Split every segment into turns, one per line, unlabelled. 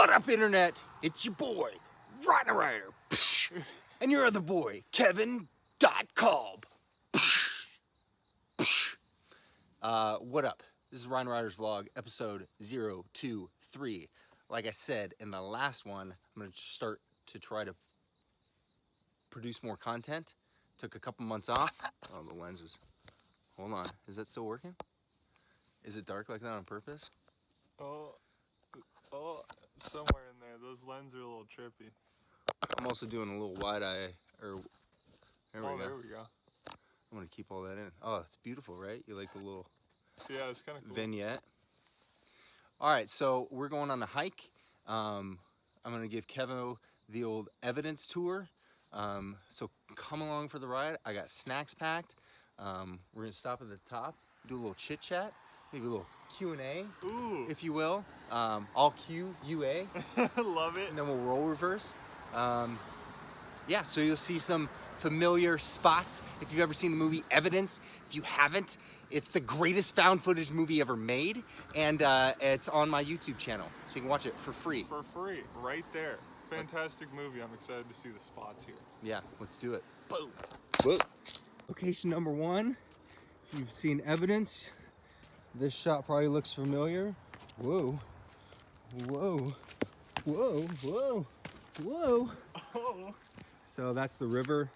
What up, Internet? It's your boy, RYNORYDER. And your other boy, Kevin Kalb. What up? This is RYNORYDER'S vlog, episode 023. Like I said in the last one, I'm going to start to try to produce more content. Took a couple months off. Oh, the lenses. Hold on. Is that still working? Is it dark like that on purpose?
Oh, somewhere in there. Those lenses are a little trippy.
I'm also doing a little wide eye, there we go.
There we go.
I'm gonna keep all that in. Oh, it's beautiful, right? You like the little
it's kind of cool.
vignette. All right, so we're going on a hike. I'm gonna give Kevin the old evidence tour. So come along for the ride. I got snacks packed. We're gonna stop at the top, do a little chit chat. Maybe a little Q&A, if you will. All Q-U-A.
Love it.
And then we'll role reverse. Yeah, so you'll see some familiar spots. If you've ever seen the movie Evidence, if you haven't, it's the greatest found footage movie ever made. And it's on my YouTube channel, so you can watch it for free.
For free, right there. Fantastic movie. I'm excited to see the spots here.
Yeah, let's do it. Boom. Whoa. Location number one, if you've seen Evidence, this shot probably looks familiar. Whoa, whoa, whoa, whoa, whoa.
Oh.
So that's the river.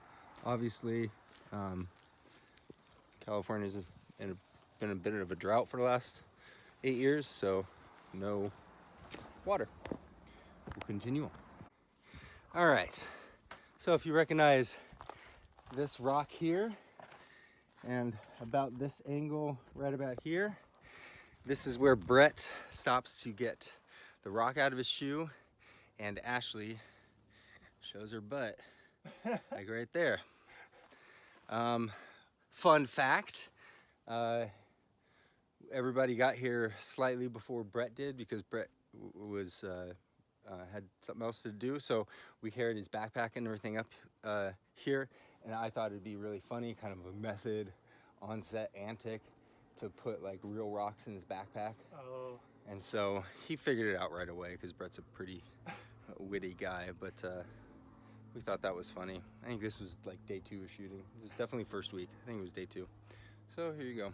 Obviously, California's been a bit of a drought for the last 8 years, so no water. We'll continue on. All right, so if you recognize this rock here, and about this angle right about here, this is where Brett stops to get the rock out of his shoe, and Ashley shows her butt, like right there. Fun fact, everybody got here slightly before Brett did because Brett was had something else to do, so we carried his backpack and everything up here, and I thought it'd be really funny, kind of a method on-set antic to put like real rocks in his backpack.
Oh.
And so he figured it out right away because Brett's a pretty witty guy, but we thought that was funny. I think this was like day 2 of shooting. This is definitely first week. I think it was day 2. So here you go.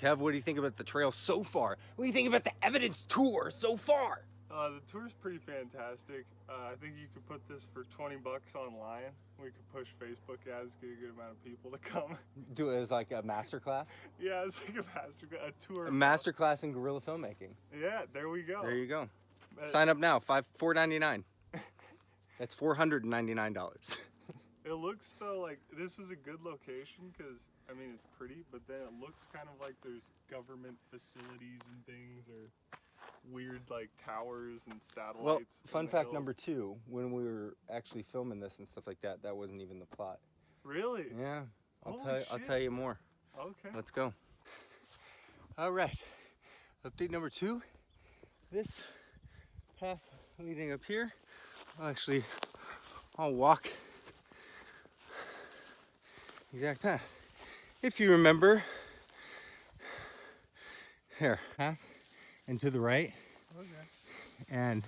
Kev, what do you think about the trail so far? What do you think about the Evidence tour so far?
The tour's pretty fantastic. I think you could put this for 20 bucks online. We could push Facebook ads, get a good amount of people to come.
Do it as like a master class?
Yeah, it's like a tour.
A master class in guerrilla filmmaking.
Yeah, there we go.
There you go. Sign up now, $4.99. That's $499.
It looks though like this was a good location because I mean it's pretty, but then it looks kind of like there's government facilities and things or weird like towers and satellites.
Well, fun fact number 2, when we were actually filming this and stuff like that, that wasn't even the plot.
Really?
Yeah, I'll
Holy
tell you more.
Okay.
Let's go. All right, update number 2. This path leading up here, I'll walk exact path. If you remember, here, path and to the right.
Okay.
And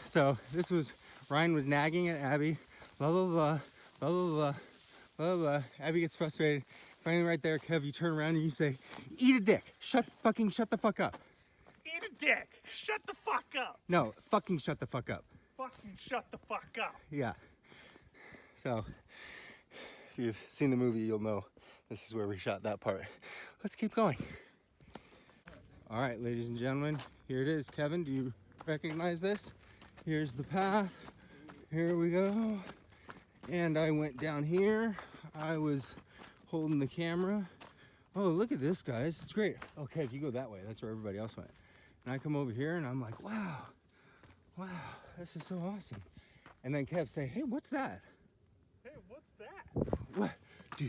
so this was, Ryan was nagging at Abby, blah, blah, blah, blah, blah, blah, blah, blah. Abby gets frustrated. Finally right there, Kev, you turn around and you say, eat a dick. Shut the fuck up.
Eat a dick. Shut the fuck up.
No, fucking shut the fuck up.
Fucking shut the fuck up.
Yeah. So, if you've seen the movie, you'll know this is where we shot that part. Let's keep going. All right, ladies and gentlemen, here it is. Kevin, do you recognize this? Here's the path. Here we go. And I went down here. I was holding the camera. Oh, look at this, guys. It's great. Okay, if you go that way, that's where everybody else went. And I come over here and I'm like, wow, this is so awesome. And then Kev say, hey, what's that?
Hey, what's that?
What? Do.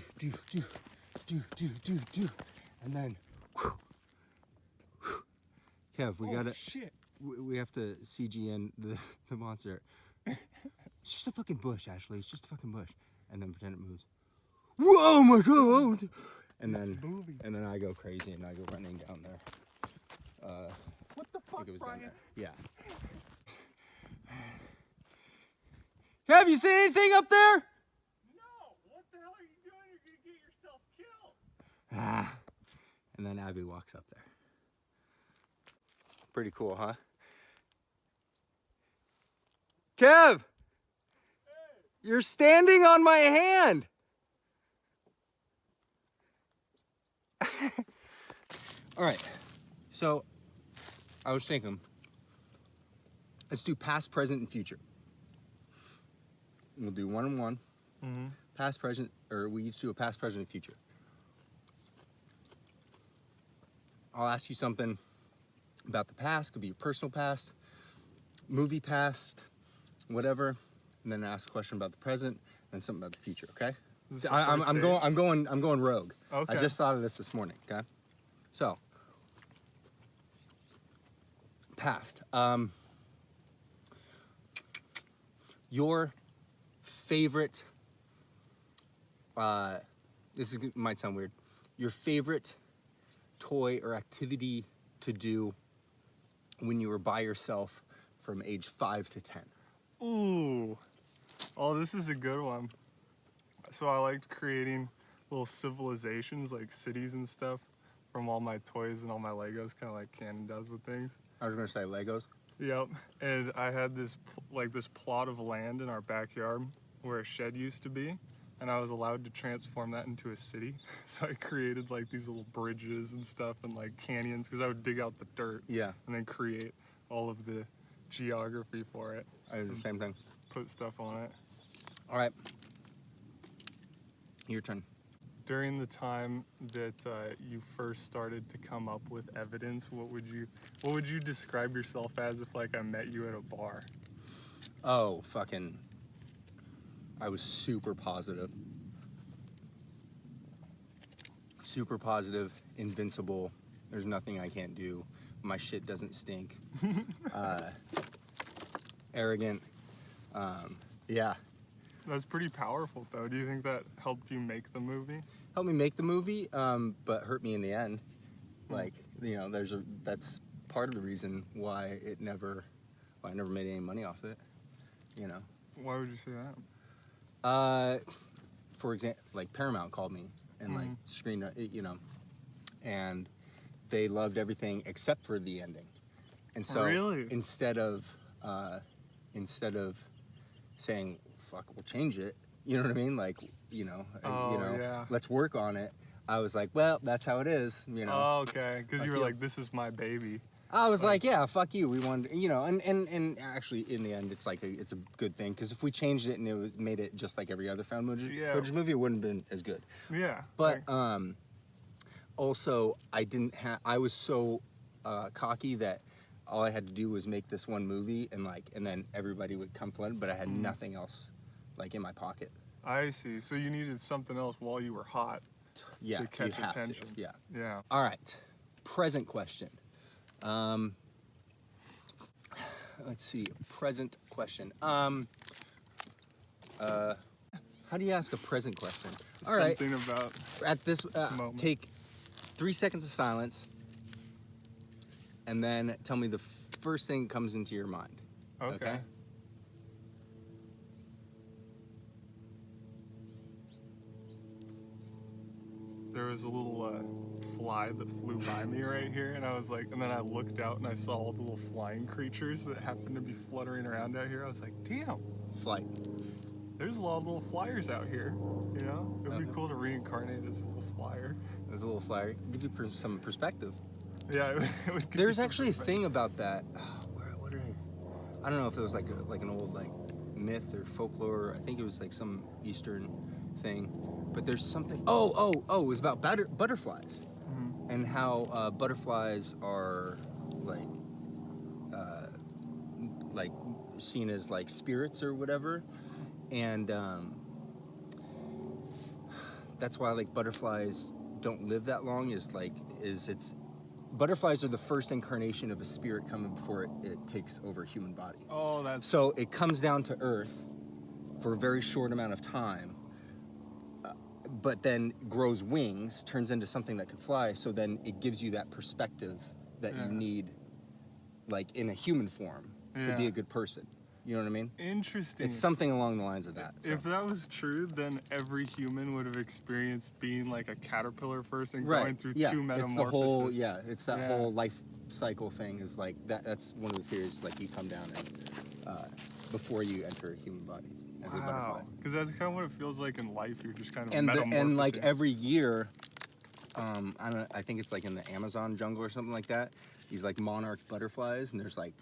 And then, whew. Kev, we gotta,
shit.
We have to CG in the monster. It's just a fucking bush, Ashley. It's just a fucking bush. And then pretend it moves. Whoa, my God. And then I go crazy and I go running down there.
What the
think it was down
Brian.
there. Yeah. Have you seen anything up there?
No, what the hell are you doing? You're gonna get yourself killed.
Ah. And then Abby walks up there. Pretty cool, huh? Kev!
Hey.
You're standing on my hand! All right, so I was thinking, let's do past, present, and future. We'll do one and one.
Mm-hmm.
Past, present, or we each do a past, present, and future. I'll ask you something about the past, could be your personal past, movie past, whatever, and then ask a question about the present and something about the future. Okay? I'm going rogue.
Okay.
I just thought of this morning. Okay, so past. Your favorite. Might sound weird. Your favorite toy or activity to do when you were by yourself from age 5 to 10.
Ooh. Oh, this is a good one. So I liked creating little civilizations like cities and stuff from all my toys and all my Legos, kind of like Canon does with things.
I was gonna say Legos.
Yep. And I had this this plot of land in our backyard where a shed used to be, and I was allowed to transform that into a city. So I created like these little bridges and stuff and like canyons, because I would dig out the dirt.
Yeah.
And then create all of the geography for it.
I did the same thing.
Put stuff on it.
All right. Your turn.
During the time that you first started to come up with evidence, what would you describe yourself as if like I met you at a bar?
Oh, fucking. I was super positive. Super positive, invincible. There's nothing I can't do. My shit doesn't stink. Arrogant. Yeah.
That's pretty powerful, though. Do you think that helped you make the movie?
Helped me make the movie, but hurt me in the end. Like, you know, that's part of the reason why I never made any money off it. You know.
Why would you say that?
For example, like Paramount called me and like screened, you know, and they loved everything except for the ending. And so
Really?
instead of saying fuck, we'll change it, you know what I mean? Like, you know,
yeah.
let's work on it. I was like, well, that's how it is, you know.
Oh, okay. Because you were
you.
like, this is my baby.
I was like, yeah, fuck you. We wanted, you know, and actually in the end, it's like it's a good thing, because if we changed it and it made it just like every other found footage movie, it wouldn't have been as good.
Yeah.
But also I was so cocky that all I had to do was make this one movie, and then everybody would come flood, but I had nothing else like in my pocket.
I see. So you needed something else while you were hot
Yeah,
to catch
you have to.
attention.
Yeah.
Yeah.
All right. Present question. Let's see. Present question. How do you ask a present question? All right.
Something about
At this,
moment.
take 3 seconds of silence, and then tell me the first thing that comes into your mind.
Okay. There was a little fly that flew by me right here, and I was like, and then I looked out and I saw all the little flying creatures that happened to be fluttering around out here. I was like, damn,
Flight.
there's a lot of little flyers out here, you know? It'd be cool to reincarnate as a little flyer.
There's a little flyer. Give you some perspective.
Yeah, it would give
There's
me some
actually a
perspective.
thing about that. What did I don't know if it was like an old like myth or folklore. I think it was like some Eastern thing. But there's something. It was about butterflies, and how butterflies are like seen as like spirits or whatever, and that's why like butterflies don't live that long. Butterflies are the first incarnation of a spirit coming before it takes over a human body.
Oh, that's
So it comes down to Earth for a very short amount of time, but then grows wings, turns into something that can fly, so then it gives you that perspective that you need like in a human form to be a good person. You know what I mean?
Interesting.
It's something along the lines of that. So.
If that was true, then every human would have experienced being like a caterpillar first and going through two metamorphoses.
It's the whole, it's that whole life cycle thing is like that. That's one of the theories. Like you come down and before you enter a human body as a butterfly.
Because that's kind of what it feels like in life. You're just kind of
and like every year, I think it's like in the Amazon jungle or something like that. These like monarch butterflies, and there's like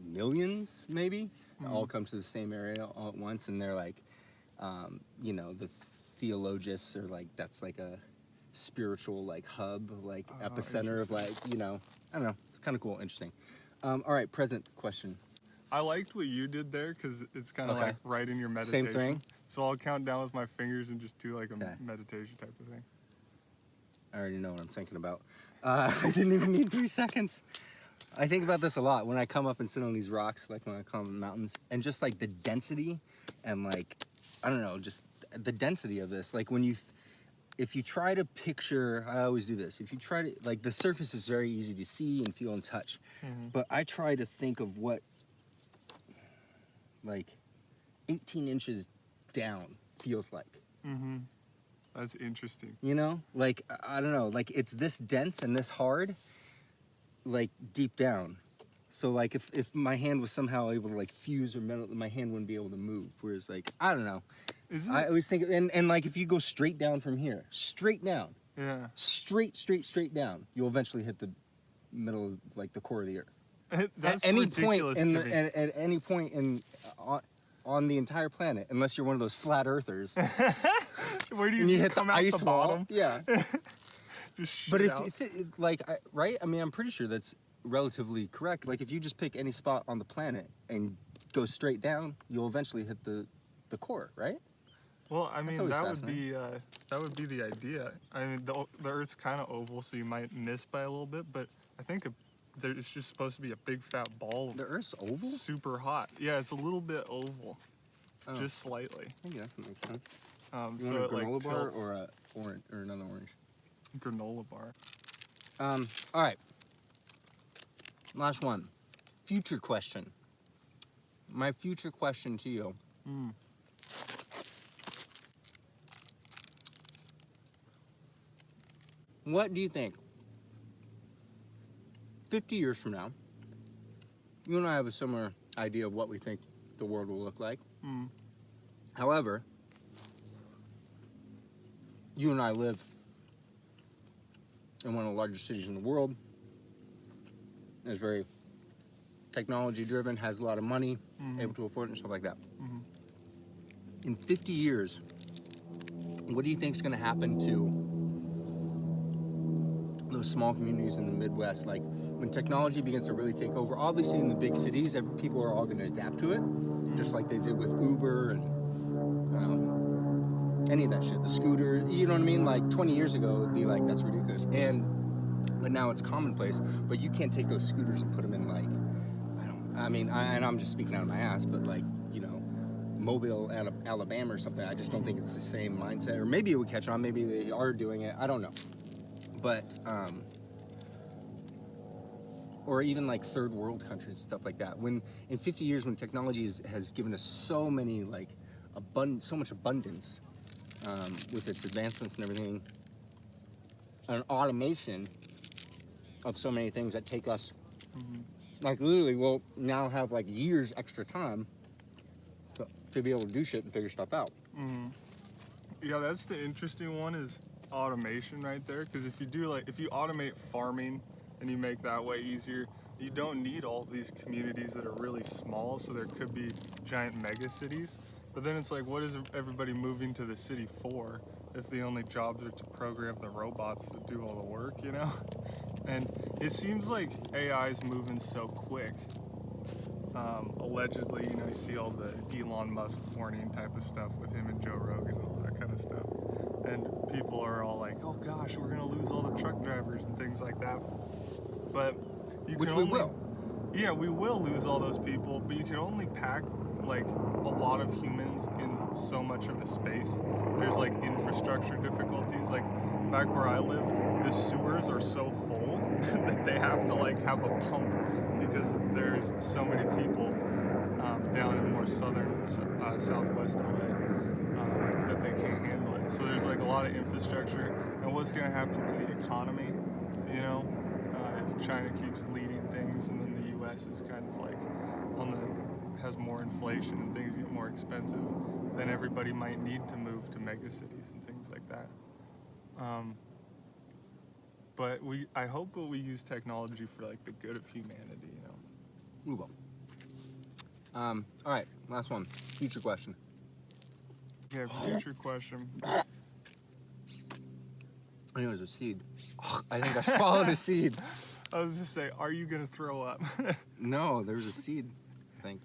millions maybe. All come to the same area all at once, and they're like, you know, the theologists are like, that's like a spiritual like hub, like epicenter of like, you know, I don't know, it's kind of cool, interesting. All right, present question.
I liked what you did there because it's kind of like right in your meditation.
Same thing.
So I'll count down with my fingers and just do like a meditation type of thing.
I already know what I'm thinking about. I didn't even need 3 seconds. I think about this a lot when I come up and sit on these rocks, like when I come on the mountains, and just like the density and like, I don't know, just the density of this. Like when if you try to picture, I always do this, if you try to, like the surface is very easy to see and feel and touch, but I try to think of what like 18 inches down feels like.
That's interesting.
You know, like, I don't know, like it's this dense and this hard, like deep down. So like if my hand was somehow able to like fuse or metal, my hand wouldn't be able to move. Whereas like, I don't know. I always think, and like if you go straight down from here, straight down, straight down, you'll eventually hit the middle of like the core of the earth.
That's
at any
ridiculous
point in
to me.
at any point in on the entire planet, unless you're one of those flat earthers.
Where do
you
just
hit
come
the
out
ice
the
wall?
bottom?
Yeah.
Just
But
shit out.
if it, like, right? I mean, I'm pretty sure that's relatively correct. Like, if you just pick any spot on the planet and go straight down, you'll eventually hit the core, right?
Well, I mean,
always
that would be the idea. I mean, the Earth's kind of oval, so you might miss by a little bit, but I think it's just supposed to be a big fat ball.
The Earth's oval?
Super hot. Yeah, it's a little bit oval, just slightly.
I guess that makes sense. You
So
want a
it
granola
like
bar
tilts.
or a orange or another orange?
Granola bar.
All right. Last one. Future question. My future question to you. What do you think? 50 years from now, you and I have a similar idea of what we think the world will look like. However, you and I live in one of the largest cities in the world. It's very technology driven, has a lot of money, able to afford it and stuff like that. In 50 years, what do you think is going to happen to those small communities in the Midwest? Like when technology begins to really take over, obviously in the big cities, people are all going to adapt to it, just like they did with Uber and any of that shit, the scooter, you know what I mean? Like 20 years ago, it would be like, that's ridiculous. But now it's commonplace, but you can't take those scooters and put them in like, and I'm just speaking out of my ass, but like, you know, Mobile, Alabama or something. I just don't think it's the same mindset, or maybe it would catch on, maybe they are doing it, I don't know. But, or even like third world countries and stuff like that. When, in 50 years, when technology has given us so many, like, so much abundance, with its advancements and everything, an automation of so many things that take us, like literally we'll now have like years extra time to be able to do shit and figure stuff out.
Yeah, that's the interesting one, is automation right there. Because if you automate farming and you make that way easier, you don't need all these communities that are really small, so there could be giant mega cities. But then it's like, what is everybody moving to the city for if the only jobs are to program the robots that do all the work, you know? And it seems like AI is moving so quick. Allegedly, you know, you see all the Elon Musk warning type of stuff with him and Joe Rogan and all that kind of stuff. And people are all like, oh gosh, we're gonna lose all the truck drivers and things like that. But
Which we will.
Yeah, we will lose all those people, but you can only pack like a lot of humans in so much of a space. There's like infrastructure difficulties. Like back where I live, the sewers are so full that they have to like have a pump because there's so many people down in more southern, southwest LA that they can't handle it. So there's like a lot of infrastructure, and what's going to happen to the economy, you know, if China keeps leading things, and then the U.S. is kind of like has more inflation and things get more expensive, then everybody might need to move to mega cities and things like that. But I hope that we use technology for like the good of humanity, you know.
We will. All right, last one. Future question.
Yeah, future question.
I think it was a seed. I think I swallowed a seed.
I was just saying, are you gonna throw up?
No, there was a seed, I think.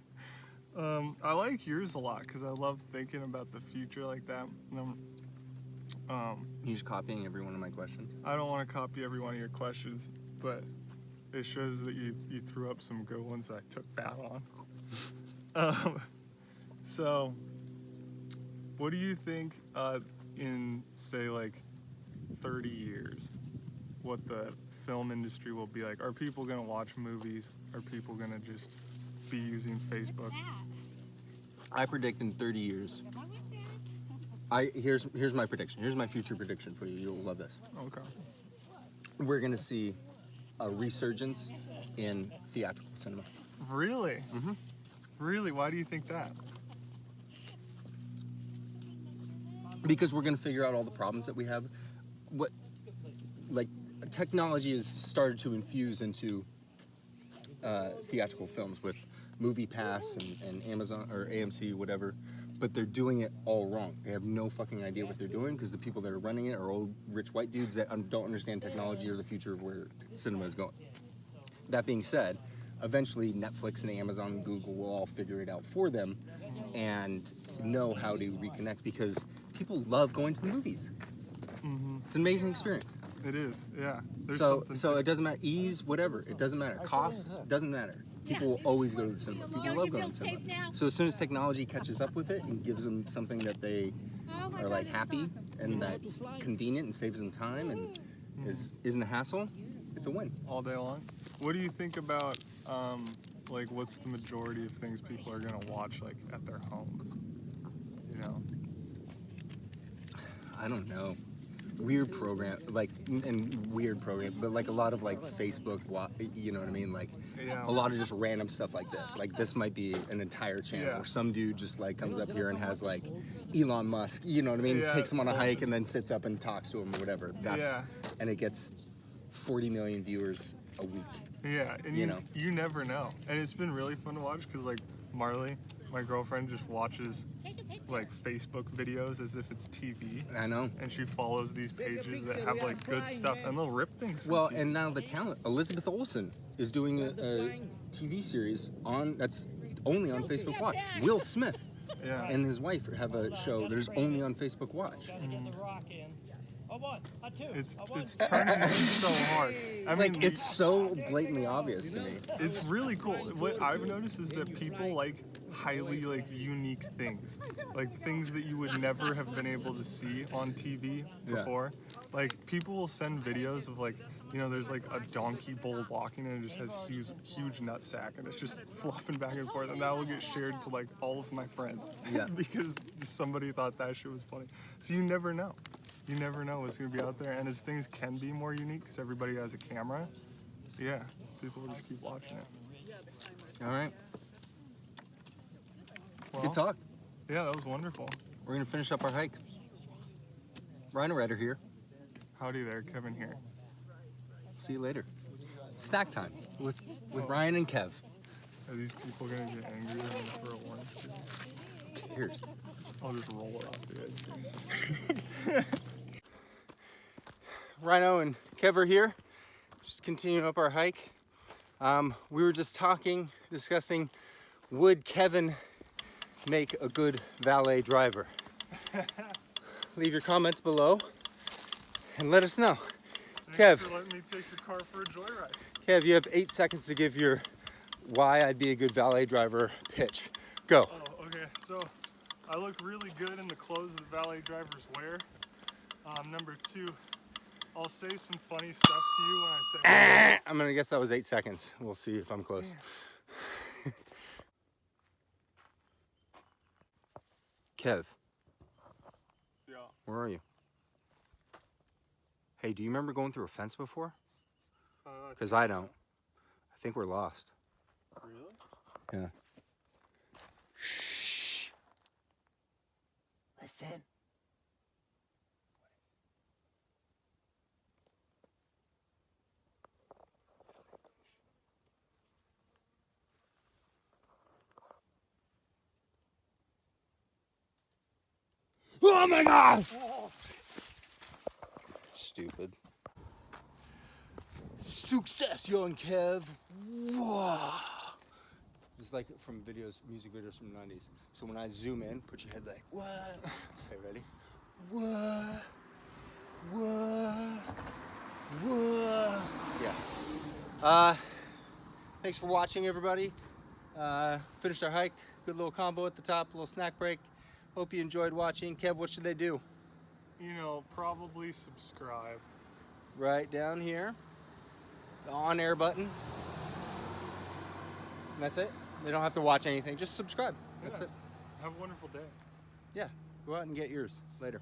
I like yours a lot because I love thinking about the future like that.
You're just copying every one of my questions.
I don't want to copy every one of your questions, but it shows that you threw up some good ones that I took bad on. So, what do you think in, say, like 30 years, what the film industry will be like? Are people going to watch movies? Are people going to just be using Facebook?
I predict in 30 years. Here's my prediction. Here's my future prediction for you. You'll love this.
Okay.
We're gonna see a resurgence in theatrical cinema.
Really?
Mm-hmm.
Really? Why do you think that?
Because we're gonna figure out all the problems that we have. Technology has started to infuse into theatrical films with Movie Pass and Amazon or AMC, whatever. But they're doing it all wrong. They have no fucking idea what they're doing because the people that are running it are old, rich white dudes that don't understand technology or the future of where cinema is going. That being said, eventually Netflix and Amazon and Google will all figure it out for them and know how to reconnect because people love going to the movies.
Mm-hmm.
It's an amazing experience.
It is, yeah.
So it doesn't matter, ease, whatever. It doesn't matter. Cost, doesn't matter. People will always go to the cinema. People love going to the cinema. So as soon as technology catches up with it and gives them something that they are like happy and that's convenient and saves them time and isn't a hassle, it's a win.
All day long. What do you think about like what's the majority of things people are gonna watch like at their homes? You know?
I don't know. Weird program, but like a lot of like Facebook, you know what I mean? Like
Yeah.
a lot of just random stuff like this. Like this might be an entire channel where some dude just like comes up here and has like Elon Musk, you know what I mean?
Yeah.
Takes him on a hike and then sits up and talks to him or whatever. And it gets 40 million viewers a week.
Yeah, and
you know,
you never know. And it's been really fun to watch because like Marley, my girlfriend, just watches like Facebook videos as if it's TV.
I know.
And she follows these pages that have like good stuff and they'll rip things from
Well,
TV.
and now the talent. Elizabeth Olsen is doing a TV series that's only on Facebook Watch. Will Smith and his wife have a show that is only on Facebook Watch.
It's turning so hard. I mean,
like, it's so blatantly obvious to me.
It's really cool. What I've noticed is that people like highly like unique things, like things that you would never have been able to see on TV before. Like people will send videos of like, you know, there's like a donkey bull walking and it just has huge nut sack and it's just flopping back and forth, and that will get shared to like all of my friends because somebody thought that shit was funny. So you never know. You never know what's going to be out there, and as things can be more unique because everybody has a camera, people will just keep watching it.
All right.
Well,
good talk.
Yeah, that was wonderful.
We're going to finish up our hike. RYNORYDER here.
Howdy there, Kevin here.
See you later. Snack time with Ryan and Kev.
Are these people going to get angry when I throw orange?
Who cares?
I'll just roll it off the edge.
Rhino and Kev are here, just continuing up our hike. We were just discussing, would Kevin make a good valet driver? Leave your comments below and let us know.
Thanks for letting me take your car for a joyride.
Kev, you have 8 seconds to give your why I'd be a good valet driver pitch. Go.
Oh, okay. So I look really good in the clothes that valet drivers wear. Number 2, I'll say some funny stuff to you when I say.
I'm gonna guess that was 8 seconds. We'll see if I'm close. Kev,
Yeah.
where are you? Hey, do you remember going through a fence before? Because I don't. I think we're lost.
Really?
Yeah. Shh. Listen. Oh my God!
Oh.
Stupid. Success, young Kev. Whoa. It's like from videos, music videos from the 90s. So when I zoom in, put your head like, what? Okay, ready? What? What? What? Yeah. Thanks for watching, everybody. Finished our hike. Good little combo at the top, little snack break. Hope you enjoyed watching. Kev, what should they do?
You know, probably subscribe.
Right down here. The on-air button. And that's it. They don't have to watch anything. Just subscribe. That's it.
Have a wonderful day.
Yeah. Go out and get yours later.